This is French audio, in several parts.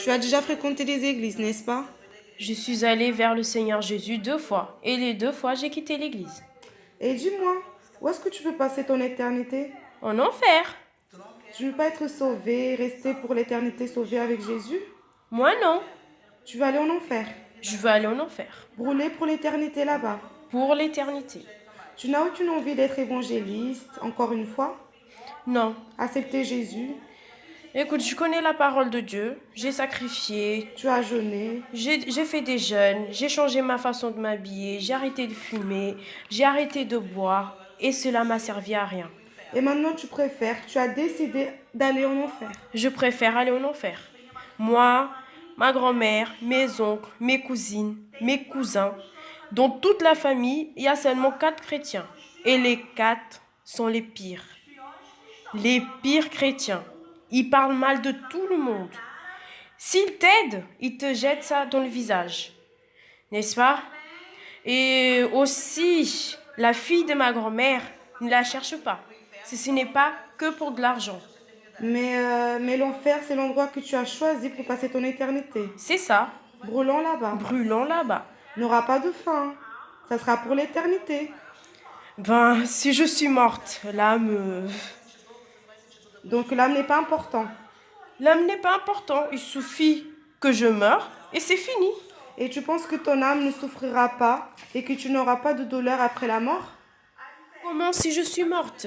Tu as déjà fréquenté les églises, n'est-ce pas? Je suis allée vers le Seigneur Jésus 2 fois, et les 2 fois j'ai quitté l'église. Et dis-moi, où est-ce que tu veux passer ton éternité? En enfer. Tu ne veux pas être sauvé, rester pour l'éternité sauvé avec Jésus? Moi non. Tu vas aller en enfer, Je veux aller en enfer. brûler pour l'éternité là-bas. Pour l'éternité. Tu n'as aucune envie d'être évangéliste, encore une fois? Non. Accepter Jésus? Écoute, je connais la parole de Dieu. J'ai sacrifié. Tu as jeûné? J'ai fait des jeûnes. J'ai changé ma façon de m'habiller. J'ai arrêté de fumer. J'ai arrêté de boire. Et cela m'a servi à rien. Et maintenant tu as décidé d'aller en enfer. Je préfère aller en enfer. Moi, ma grand-mère, mes oncles, mes cousines, mes cousins. Dans toute la famille, il y a seulement 4 chrétiens. Et les 4 sont les pires. Les pires chrétiens. Ils parlent mal de tout le monde. S'ils t'aident, ils te jettent ça dans le visage. N'est-ce pas? Et aussi, la fille de ma grand-mère, ne la cherche pas. Ce n'est pas que pour de l'argent. Mais l'enfer, c'est l'endroit que tu as choisi pour passer ton éternité. C'est ça. Brûlant là-bas. Brûlant là-bas. N'aura pas de fin. Ça sera pour l'éternité. Ben, si je suis morte, Donc l'âme n'est pas important. l'âme n'est pas important. Il suffit que je meure et c'est fini. Et tu penses que ton âme ne souffrira pas et que tu n'auras pas de douleur après la mort? Comment si je suis morte?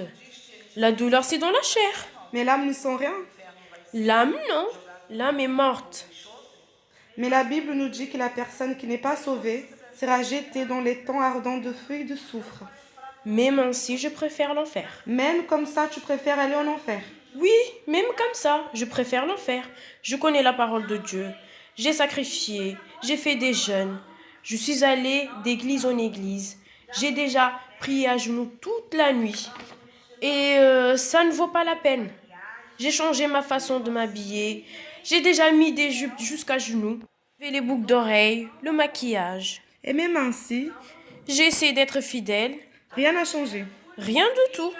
La douleur, c'est dans la chair. Mais l'âme ne sent rien. L'âme, non. L'âme est morte. Mais la Bible nous dit que la personne qui n'est pas sauvée sera jetée dans les temps ardents de feu et de soufre. Même ainsi, je préfère l'enfer. Même comme ça, tu préfères aller en enfer. Oui, même comme ça, je préfère l'enfer. Je connais la parole de Dieu. J'ai sacrifié, j'ai fait des jeûnes. Je suis allée d'église en église. J'ai déjà prié à genoux toute la nuit. Et ça ne vaut pas la peine. J'ai changé ma façon de m'habiller. J'ai déjà mis des jupes jusqu'à genoux. J'ai fait les boucles d'oreilles, le maquillage. Et même ainsi, J'ai essayé d'être fidèle. rien n'a changé. Rien du tout.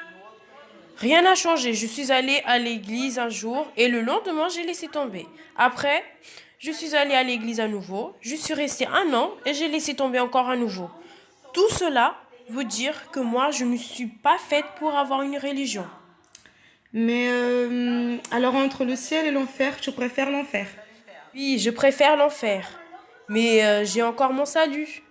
Rien n'a changé. Je suis allée à l'église un jour et le lendemain, j'ai laissé tomber. Après, je suis allée à l'église à nouveau. Je suis restée 1 an et j'ai laissé tomber encore à nouveau. Tout cela veut dire que moi, je ne suis pas faite pour avoir une religion. Mais alors entre le ciel et l'enfer, tu préfères l'enfer. Oui, je préfère l'enfer. Mais j'ai encore mon salut.